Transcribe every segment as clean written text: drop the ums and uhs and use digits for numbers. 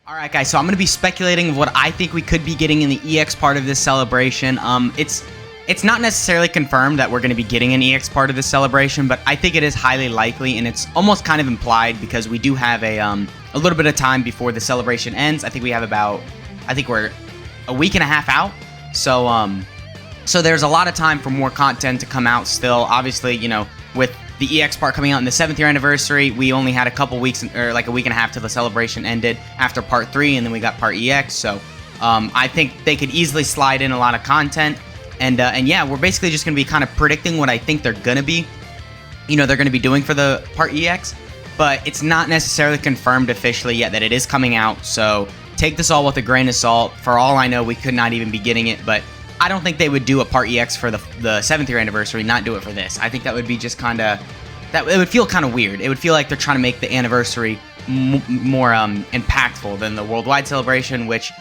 Alright guys, so I'm going to be speculating of what I think we could be getting in the EX part of this celebration. It's not necessarily confirmed that we're going to be getting an EX part of this celebration, but I think it is highly likely, and it's almost kind of implied because we do have a little bit of time before the celebration ends. I think we have we're a week and a half out, so there's a lot of time for more content to come out still. Obviously, you know, with the EX part coming out in the 7th year anniversary, we only had a couple weeks, or like a week and a half till the celebration ended after part 3, and then we got part EX, so I think they could easily slide in a lot of content, and yeah, we're basically just going to be kind of predicting what I think they're going to be, you know, they're going to be doing for the part EX, but it's not necessarily confirmed officially yet that it is coming out, so take this all with a grain of salt. For all I know, we could not even be getting it, but I don't think they would do a part EX for the 7th year anniversary, not do it for this. I think that would be just kind of, it would feel kind of weird. It would feel like they're trying to make the anniversary more impactful than the worldwide celebration, which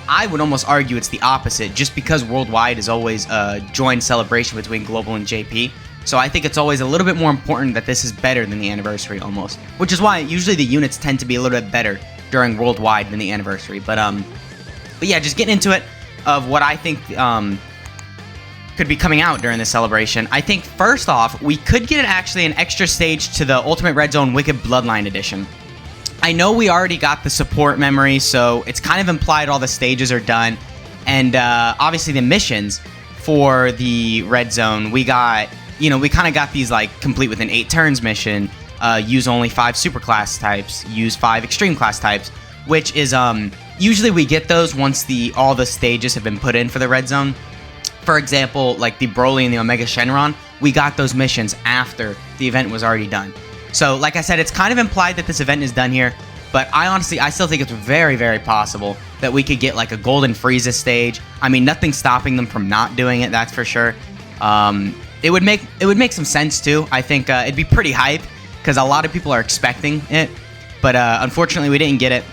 I would almost argue it's the opposite, just because worldwide is always a joint celebration between Global and JP. So I think it's always a little bit more important that this is better than the anniversary almost, which is why usually the units tend to be a little bit better during worldwide than the anniversary. But yeah, just getting into it, of what I think could be coming out during the celebration. I think first off, we could get actually an extra stage to the Ultimate Red Zone Wicked Bloodline Edition. I know we already got the support memory, so it's kind of implied all the stages are done, and obviously the missions for the Red Zone, we got, you know, we kind of got these like complete within 8 turns mission, use only 5 super class types, use 5 extreme class types, which is usually we get those once all the stages have been put in for the Red Zone. For example, like the Broly and the Omega Shenron, we got those missions after the event was already done. So, like I said, it's kind of implied that this event is done here, but I still think it's very, very possible that we could get like a Golden Frieza stage. I mean, nothing's stopping them from not doing it, that's for sure. It would make some sense too. I think it'd be pretty hype because a lot of people are expecting it, but unfortunately we didn't get it.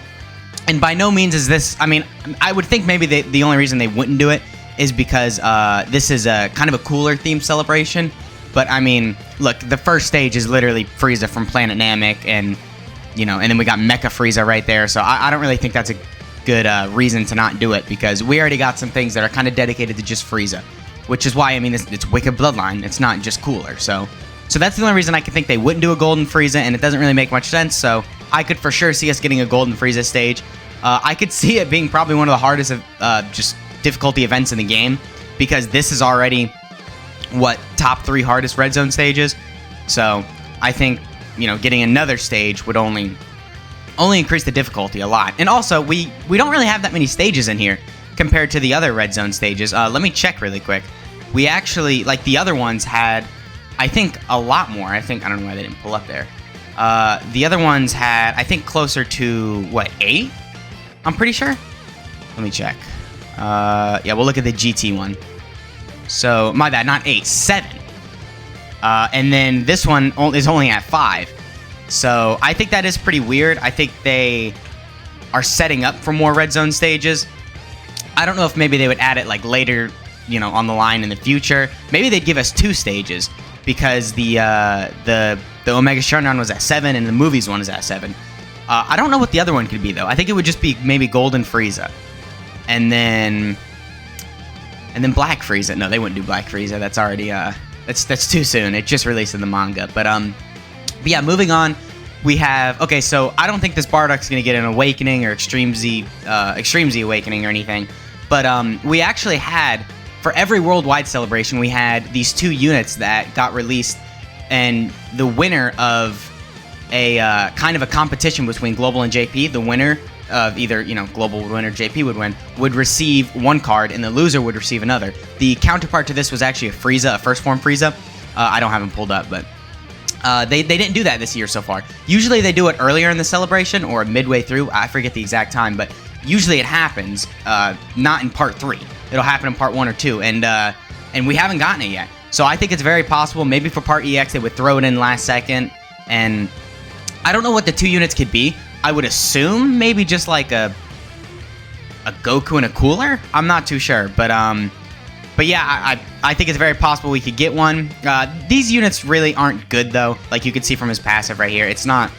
And by no means is this, I mean, I would think maybe the only reason they wouldn't do it is because this is a kind of a cooler themed celebration. But I mean, look, the first stage is literally Frieza from Planet Namek, and you know, and then we got Mecha Frieza right there. So I don't really think that's a good reason to not do it, because we already got some things that are kind of dedicated to just Frieza, which is why, I mean, it's Wicked Bloodline. It's not just cooler. So that's the only reason I can think they wouldn't do a Golden Frieza, and it doesn't really make much sense. So I could for sure see us getting a Golden Frieza stage. I could see it being probably one of the hardest just difficulty events in the game, because this is already top 3 hardest Red Zone stages. So I think, you know, getting another stage would only increase the difficulty a lot. And also, we don't really have that many stages in here compared to the other Red Zone stages. Let me check really quick. We actually, like the other ones had, I think, a lot more. I don't know why they didn't pull up there. The other ones had, I think, closer to, what, 8? I'm pretty sure. Let me check. Yeah, we'll look at the GT one. So, my bad, not 8, 7. And then this one is only at 5. So, I think that is pretty weird. I think they are setting up for more Red Zone stages. I don't know if maybe they would add it like later, you know, on the line in the future. Maybe they'd give us 2 stages, because the Omega Shenron was at 7 and the movies one is at 7. I don't know what the other one could be though. I think it would just be maybe Golden Frieza, and then Black Frieza. No, they wouldn't do Black Frieza. That's already that's too soon. It just released in the manga. But yeah, moving on. We have, okay, so I don't think this Bardock's gonna get an Awakening or Extreme Z Awakening or anything. But we actually had, for every worldwide celebration, we had these 2 units that got released, and the winner of a kind of a competition between Global and JP, the winner of either, you know, Global would win or JP would win, would receive 1 card, and the loser would receive another. The counterpart to this was actually a Frieza, a first form Frieza. I don't have him pulled up, but they didn't do that this year so far. Usually they do it earlier in the celebration or midway through. I forget the exact time, but usually it happens not in part 3. It'll happen in part 1 or 2, and we haven't gotten it yet. So I think it's very possible maybe for part EX they would throw it in last second, and I don't know what the 2 units could be. I would assume maybe just like a Goku and a Cooler. I'm not too sure, but yeah, I think it's very possible we could get one. These units really aren't good though. Like you can see from his passive right here, it's not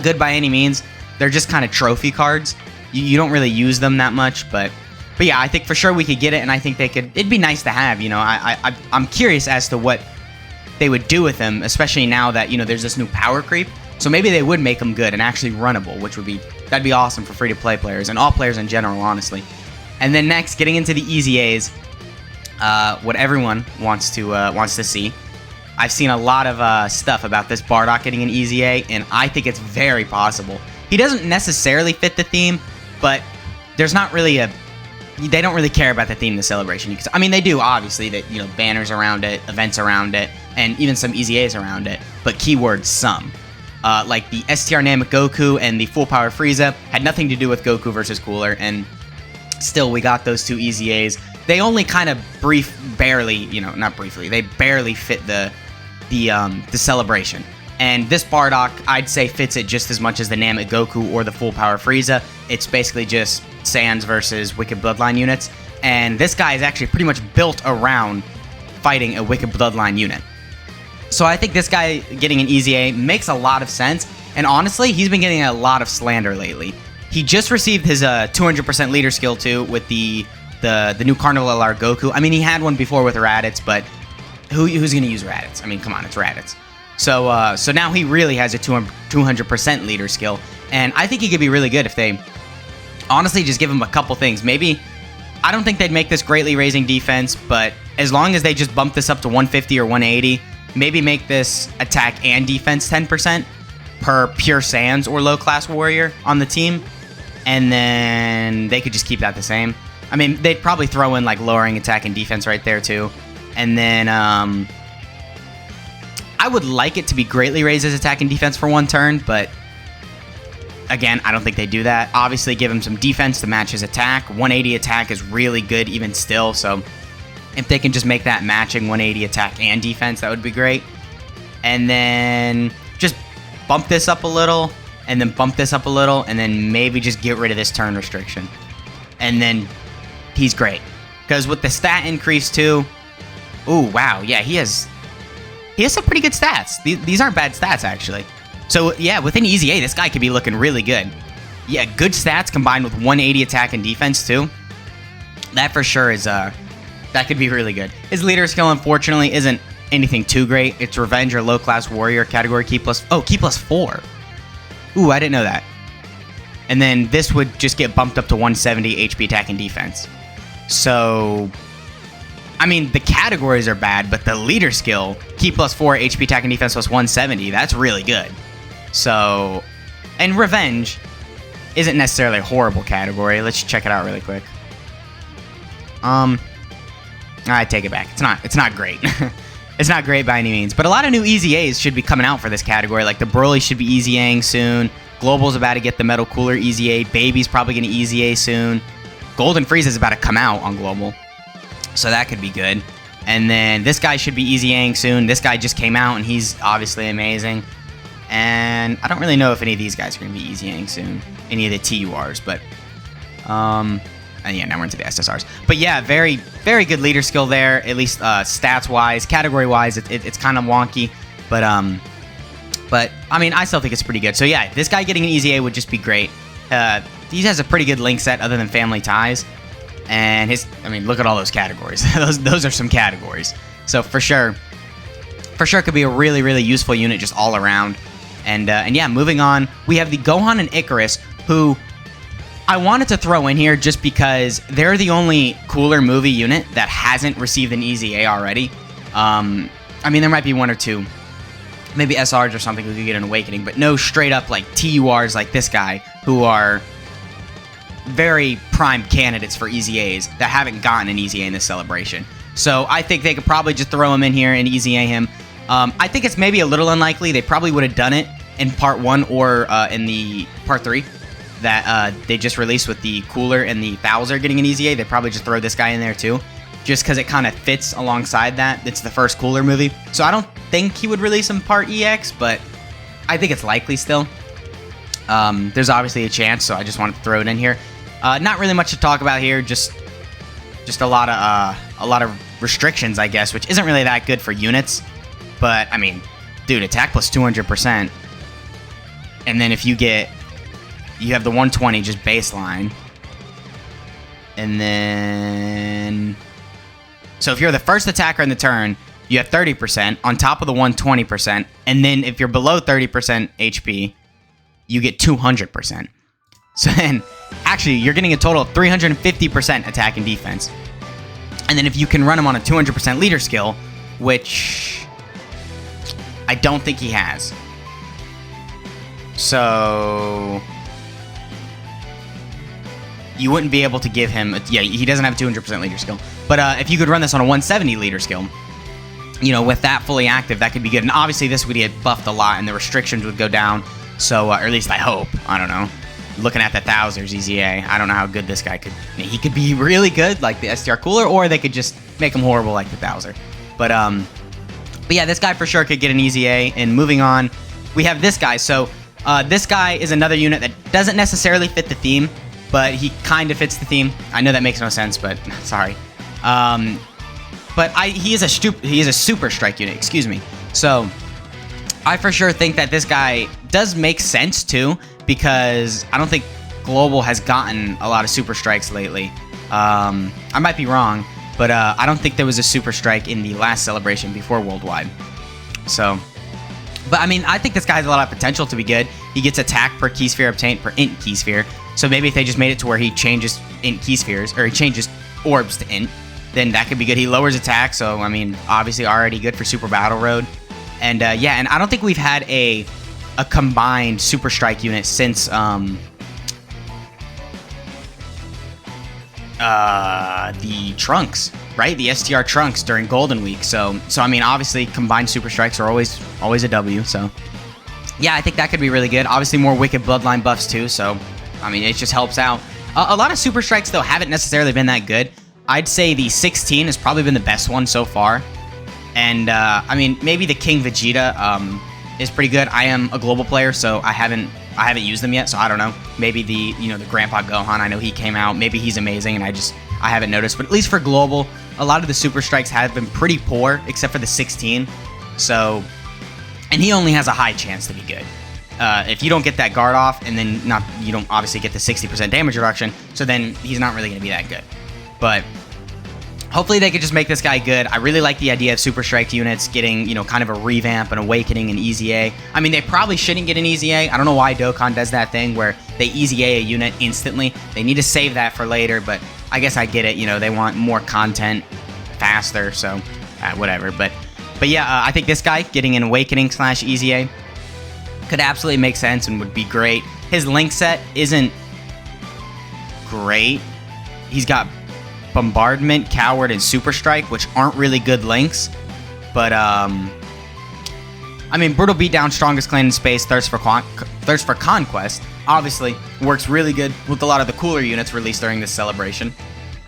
good by any means. They're just kind of trophy cards. You don't really use them that much, but yeah, I think for sure we could get it, and I think it'd be nice to have, you know. I'm curious as to what they would do with them, especially now that, you know, there's this new power creep. So maybe they would make them good and actually runnable, that'd be awesome for free-to-play players and all players in general, honestly. And then next, getting into the Easy A's, what everyone wants to see. I've seen a lot of stuff about this Bardock getting an Easy A, and I think it's very possible. He doesn't necessarily fit the theme, but there's not really they don't really care about the theme of the celebration. I mean, they do, obviously, that, you know, banners around it, events around it, and even some Easy A's around it, but keyword some. Like the STR Namek Goku and the Full Power Frieza had nothing to do with Goku versus Cooler, and still we got those two Easy A's. They only kind of barely fit the celebration. And this Bardock, I'd say, fits it just as much as the Namek Goku or the Full Power Frieza. It's basically just Saiyans versus Wicked Bloodline units. And this guy is actually pretty much built around fighting a Wicked Bloodline unit. So I think this guy getting an Easy A makes a lot of sense. And honestly, he's been getting a lot of slander lately. He just received his 200% leader skill too with the new Carnival LR Goku. I mean, he had one before with Raditz, but who's going to use Raditz? I mean, come on, it's Raditz. So now he really has a 200% leader skill, and I think he could be really good if they honestly just give him a couple things. Maybe, I don't think they'd make this greatly raising defense, but as long as they just bump this up to 150 or 180, maybe make this attack and defense 10% per pure Saiyans or low class warrior on the team, and then they could just keep that the same. I mean, they'd probably throw in like lowering attack and defense right there too, and then I would like it to be greatly raised his attack and defense for one turn, but again, I don't think they do that. Obviously, give him some defense to match his attack. 180 attack is really good even still, so if they can just make that matching 180 attack and defense, that would be great. And then just bump this up a little, and then bump this up a little, and then maybe just get rid of this turn restriction. And then he's great. Because with the stat increase too, ooh, wow, yeah, he has some pretty good stats. These aren't bad stats, actually. So, yeah, with an Easy A, this guy could be looking really good. Yeah, good stats combined with 180 attack and defense, too. That for sure is, that could be really good. His leader skill, unfortunately, isn't anything too great. It's Revenge or low-class warrior category key plus 4. Ooh, I didn't know that. And then this would just get bumped up to 170 HP attack and defense. So, I mean, the categories are bad, but the leader skill, key plus 4, HP attack and defense plus 170, that's really good. So, and Revenge isn't necessarily a horrible category. Let's check it out really quick. I take it back. It's not great. It's not great by any means, but a lot of new Easy A's should be coming out for this category. Like the Broly should be Easy Aing soon. Global's about to get the Metal Cooler Easy A. Baby's probably going to Easy A soon. Golden Frieza's about to come out on Global, so that could be good. And then this guy should be Easy Aing soon. This guy just came out, and he's obviously amazing. And I don't really know if any of these guys are going to be Easy Aing soon. Any of the TURs, but and yeah, now we're into the SSRs. But yeah, very, very good leader skill there, at least stats-wise. Category-wise, it's kind of wonky, but I mean, I still think it's pretty good. So yeah, this guy getting an Easy A would just be great. He has a pretty good link set other than Family Ties, and I mean, look at all those categories. those are some categories. So for sure could be a really, really useful unit just all around. And yeah, moving on, we have the Gohan and Icarus, who I wanted to throw in here just because they're the only Cooler movie unit that hasn't received an Easy A already. I mean, there might be one or two, maybe SRs or something who could get an Awakening, but no straight up like TURs like this guy, who are very prime candidates for Easy A's that haven't gotten an Easy A in this celebration. So I think they could probably just throw him in here and Easy A him. I think it's maybe a little unlikely. They probably would have done it in part 1 or in the part 3 that they just released with the Cooler and the Bowser getting an Easy A. They probably just throw this guy in there too, just because it kind of fits alongside that. It's the first Cooler movie. So I don't think he would release him part EX, but I think it's likely still. There's obviously a chance, so I just wanted to throw it in here. Not really much to talk about here, just a lot of restrictions, I guess, which isn't really that good for units. But I mean, dude, attack plus 200%, and then if you get you have the 120 just baseline. And then... So if you're the first attacker in the turn, you have 30% on top of the 120%. And then if you're below 30% HP, you get 200%. So then, actually, you're getting a total of 350% attack and defense. And then if you can run him on a 200% leader skill, which I don't think he has. So you wouldn't be able to give him... Yeah, he doesn't have a 200% leader skill. But if you could run this on a 170 leader skill, you know, with that fully active, that could be good. And obviously, this would get buffed a lot, and the restrictions would go down. So, or at least I hope. I don't know. Looking at the Thouser's EZA, I don't know how good this guy could... He could be really good, like the STR Cooler, or they could just make him horrible like the Thouser. But yeah, this guy for sure could get an EZA. And moving on, we have this guy. So, this guy is another unit that doesn't necessarily fit the theme, but he kind of fits the theme. I know that makes no sense, but sorry. But he is a super strike unit, excuse me. So, I for sure think that this guy does make sense too, because I don't think Global has gotten a lot of super strikes lately. I might be wrong, but I don't think there was a super strike in the last celebration before Worldwide. So, but I mean, I think this guy has a lot of potential to be good. He gets attack per key sphere obtained per int key sphere. So maybe if they just made it to where he changes int key spheres, or he changes orbs to int, then that could be good. He lowers attack, so I mean, obviously already good for Super Battle Road. And yeah, and I don't think we've had a combined Super Strike unit since the Trunks, right? The STR Trunks during Golden Week. So I mean, obviously combined Super Strikes are always a W. So yeah, I think that could be really good. Obviously more Wicked Bloodline buffs too. So I mean, it just helps out. A lot of Super Strikes though haven't necessarily been that good. I'd say the 16 has probably been the best one so far. And I mean, maybe the King Vegeta is pretty good. I am a global player, so I haven't used them yet, so I don't know. Maybe the Grandpa Gohan, I know he came out. Maybe he's amazing, and I haven't noticed. But at least for global, a lot of the super strikes have been pretty poor, except for the 16. So, and he only has a high chance to be good. If you don't get that guard off, and then you don't obviously get the 60% damage reduction, so then he's not really going to be that good. But hopefully they could just make this guy good. I really like the idea of Super Strike units getting, kind of a revamp, an awakening, an EZA. I mean, they probably shouldn't get an EZA. I don't know why Dokkan does that thing where they EZA a unit instantly. They need to save that for later, but I guess I get it. They want more content faster, so whatever. But yeah, I think this guy getting an awakening / EZA could absolutely make sense and would be great. His link set isn't great. He's got Bombardment, Coward, and Super Strike, which aren't really good links. But, I mean, Brutal Beatdown, Strongest Clan in Space, Thirst for Conquest, obviously works really good with a lot of the cooler units released during this celebration.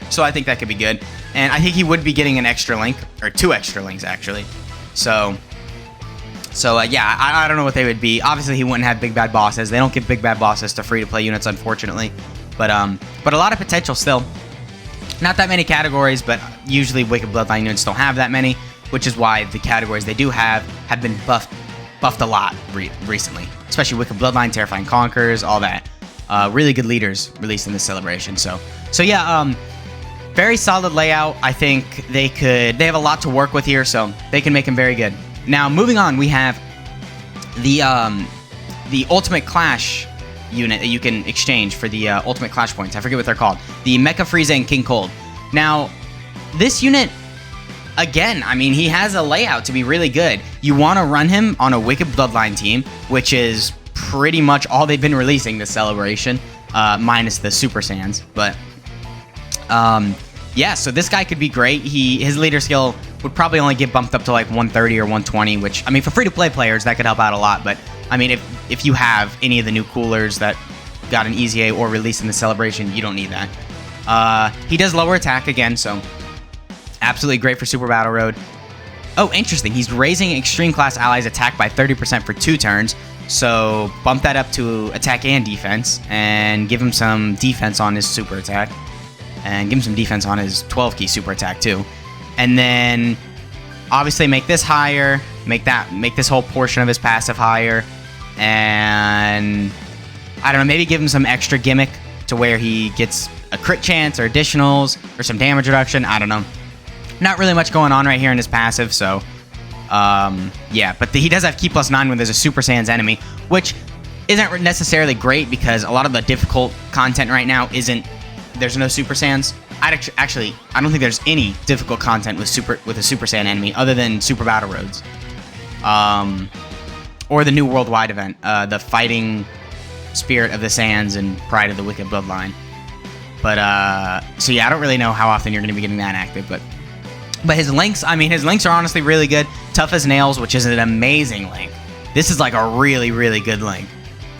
So I think that could be good. And I think he would be getting an extra link, or 2 extra links, actually. So yeah, I don't know what they would be. Obviously, he wouldn't have Big Bad Bosses. They don't give Big Bad Bosses to free-to-play units, unfortunately. But a lot of potential still. Not that many categories, but usually Wicked Bloodline units don't have that many, which is why the categories they do have been buffed a lot recently. Especially Wicked Bloodline, Terrifying Conquerors, all that. Really good leaders released in this celebration. So yeah, very solid layout. I think they have a lot to work with here, so they can make them very good. Now, moving on, we have the Ultimate Clash unit that you can exchange for the Ultimate Clash points. I forget what they're called. The Mecha Frieza and King Cold. Now, this unit, again, I mean, he has a layout to be really good. You want to run him on a Wicked Bloodline team, which is pretty much all they've been releasing this celebration, minus the Super Saiyans. But, yeah, so this guy could be great. His leader skill would probably only get bumped up to like 130 or 120, which, I mean, for free-to-play players, that could help out a lot. But, I mean, if you have any of the new coolers that got an EZA or released in the celebration, you don't need that. He does lower attack again, so absolutely great for Super Battle Road. Oh, interesting. He's raising Extreme Class Allies' attack by 30% for 2 turns. So bump that up to attack and defense, and give him some defense on his super attack. And give him some defense on his 12-key super attack, too. And then, obviously, make this higher. Make this whole portion of his passive higher. And I don't know, maybe give him some extra gimmick to where he gets a crit chance or additionals or some damage reduction. I don't know. Not really much going on right here in his passive, so yeah, but he does have Ki +9 when there's a Super Saiyan's enemy, which isn't necessarily great because a lot of the difficult content right now there's no Super Saiyans. I don't think there's any difficult content with a Super Saiyan enemy other than Super Battle Roads, or the new worldwide event, the Fighting Spirit of the Saiyans and Pride of the Wicked Bloodline. But so yeah, I don't really know how often you're going to be getting that active, but his links, I mean, his links are honestly really good. Tough as Nails, which is an amazing link. This is like a really, really good link.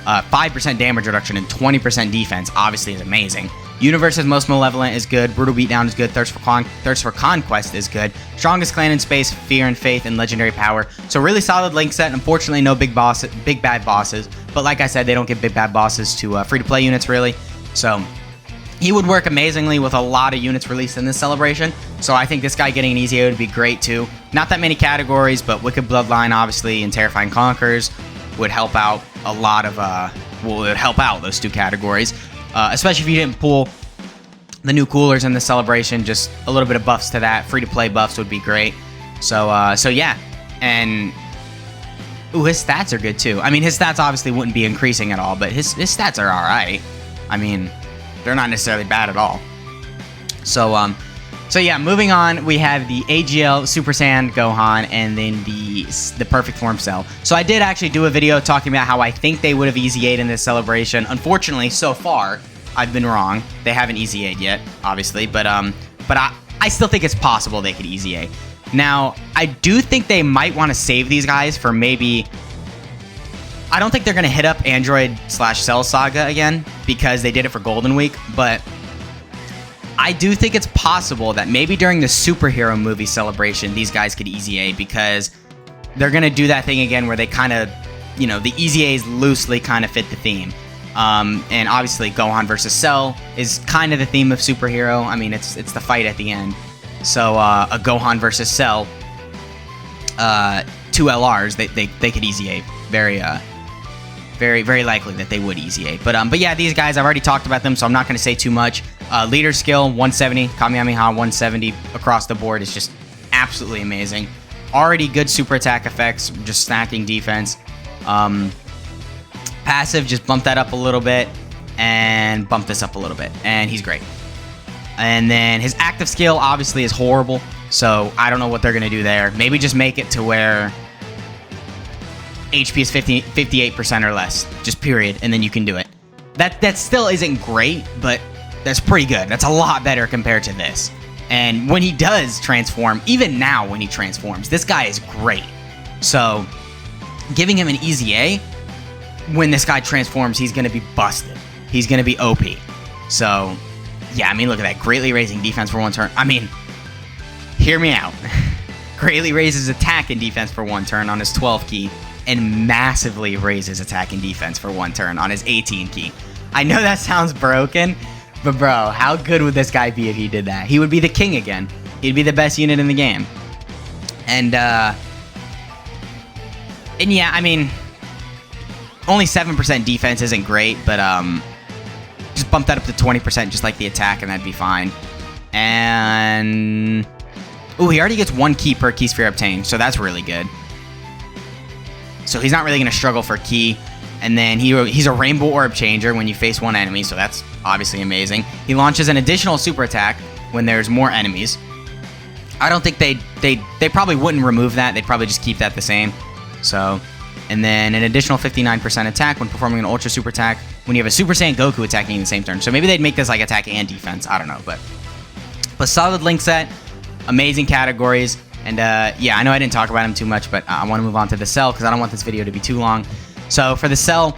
5% damage reduction and 20% defense obviously is amazing. Universe's Most Malevolent is good. Brutal Beatdown is good. Thirst for Conquest is good. Strongest Clan in Space, Fear and Faith, and Legendary Power. So really solid link set. Unfortunately, no big bad bosses. But like I said, they don't give big bad bosses to free-to-play units, really. So he would work amazingly with a lot of units released in this celebration. So I think this guy getting an EZA would be great, too. Not that many categories, but Wicked Bloodline, obviously, and Terrifying Conquerors would help out a lot of, would help out those two categories. Especially if you didn't pull the new coolers in the celebration, just a little bit of buffs to that. Free-to-play buffs would be great. So yeah. And, ooh, his stats are good, too. I mean, his stats obviously wouldn't be increasing at all, but his stats are all right. I mean, they're not necessarily bad at all. So yeah, moving on, we have the AGL Super Saiyan Gohan and then the Perfect Form Cell. So I did actually do a video talking about how I think they would have EZA'd in this celebration. Unfortunately, so far, I've been wrong. They haven't EZA'd yet, obviously, but I still think it's possible they could EZA. Now, I do think they might want to save these guys for maybe... I don't think they're going to hit up Android/Cell Saga again because they did it for Golden Week, but I do think it's possible that maybe during the superhero movie celebration, these guys could EZA because they're going to do that thing again where they kind of, you know, the EZAs loosely kind of fit the theme. And obviously Gohan versus Cell is kind of the theme of superhero. I mean, it's the fight at the end. So a Gohan versus Cell, two LRs, they could EZA very likely that they would EZA. But yeah, these guys, I've already talked about them, so I'm not going to say too much. Leader skill, 170. Kamehameha, 170 across the board is just absolutely amazing. Already good super attack effects, just stacking defense. Passive, just bump that up a little bit, and bump this up a little bit, and he's great. And then his active skill, obviously, is horrible, so I don't know what they're going to do there. Maybe just make it to where HP is 58% or less, just period, and then you can do it. That still isn't great, but that's pretty good. That's a lot better compared to this. And when he does transform, even now when he transforms, this guy is great. So giving him an EZA, when this guy transforms, he's going to be busted. He's going to be OP. So yeah, I mean, look at that. Greatly raising defense for one turn. I mean, hear me out. Greatly raises attack and defense for one turn on his 12 key, and massively raises attack and defense for one turn on his 18 key. I know that sounds broken, but bro, how good would this guy be if he did that? He would be the king again. He'd be the best unit in the game. And yeah, I mean, only 7% defense isn't great, but just bump that up to 20% just like the attack, and that'd be fine. And ooh, he already gets 1 key per key sphere obtained, so that's really good. So he's not really going to struggle for key. And then he's a Rainbow Orb Changer when you face one enemy, so that's obviously amazing. He launches an additional super attack when there's more enemies. I don't think they probably wouldn't remove that. They'd probably just keep that the same. So, and then an additional 59% attack when performing an Ultra Super Attack when you have a Super Saiyan Goku attacking in the same turn. So maybe they'd make this like attack and defense. I don't know, but solid link set, amazing categories. And yeah, I know I didn't talk about him too much, but I want to move on to the Cell because I don't want this video to be too long. So for the Cell,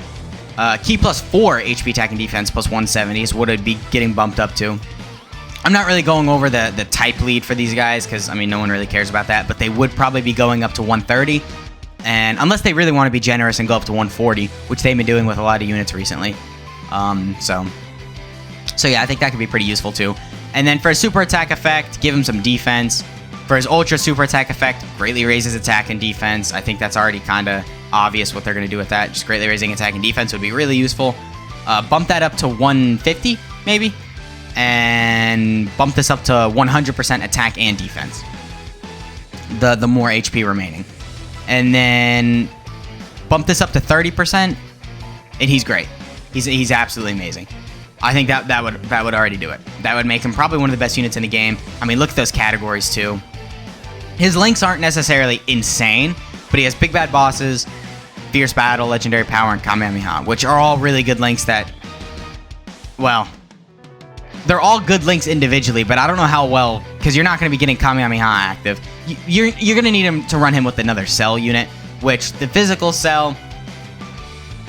Ki +4 HP attack and defense plus 170 is what it'd be getting bumped up to. I'm not really going over the type lead for these guys because, I mean, no one really cares about that, but they would probably be going up to 130. And unless they really want to be generous and go up to 140, which they've been doing with a lot of units recently. So yeah, I think that could be pretty useful too. And then for a super attack effect, give him some defense. For his ultra super attack effect, greatly raises attack and defense. I think that's already kind of obvious what they're going to do with that. Just greatly raising attack and defense would be really useful. Bump that up to 150, maybe, and bump this up to 100% attack and defense. The more HP remaining. And then bump this up to 30%, and he's great. He's absolutely amazing. I think that would already do it. That would make him probably one of the best units in the game. I mean, look at those categories too. His links aren't necessarily insane, but he has Big Bad Bosses, Fierce Battle, Legendary Power, and Kamehameha, which are all really good links that, well, they're all good links individually, but I don't know how well, because you're not going to be getting Kamehameha active. You're going to need him to run him with another Cell unit, which the physical Cell,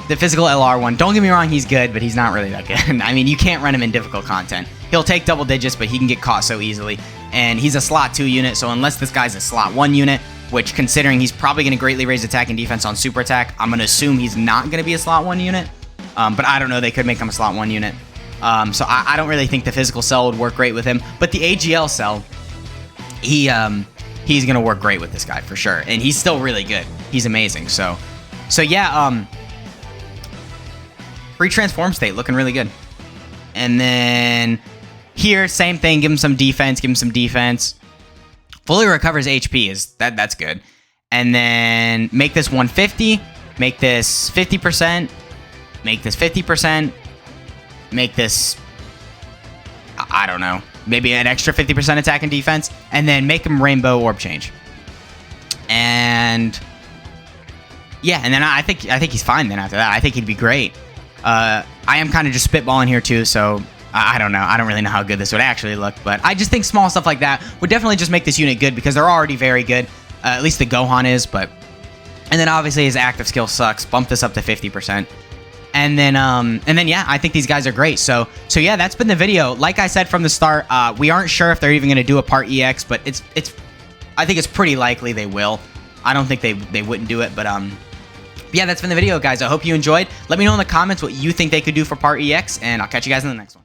the physical LR one, don't get me wrong, he's good, but he's not really that good. I mean, you can't run him in difficult content. He'll take double digits, but he can get caught so easily. And he's a slot 2 unit, so unless this guy's a slot 1 unit, which considering he's probably going to greatly raise attack and defense on super attack, I'm going to assume he's not going to be a slot 1 unit. But I don't know, they could make him a slot 1 unit. So I don't really think the physical Cell would work great with him. But the AGL Cell, he's going to work great with this guy for sure. And he's still really good. He's amazing. So yeah, free transform state looking really good. And then here, same thing. Give him some defense. Give him some defense. Fully recovers HP. That's good. And then make this 150. Make this 50%. Make this 50%. Make this, I don't know, maybe an extra 50% attack and defense. And then make him Rainbow Orb Change. And yeah, and then I think he's fine then after that. I think he'd be great. I am kind of just spitballing here too, so I don't know. I don't really know how good this would actually look, but I just think small stuff like that would definitely just make this unit good because they're already very good. At least the Gohan is, but... And then obviously his active skill sucks. Bump this up to 50%. And then yeah, I think these guys are great. So yeah, that's been the video. Like I said from the start, we aren't sure if they're even going to do a part EX, but I think it's pretty likely they will. I don't think they wouldn't do it, but yeah, that's been the video, guys. I hope you enjoyed. Let me know in the comments what you think they could do for part EX, and I'll catch you guys in the next one.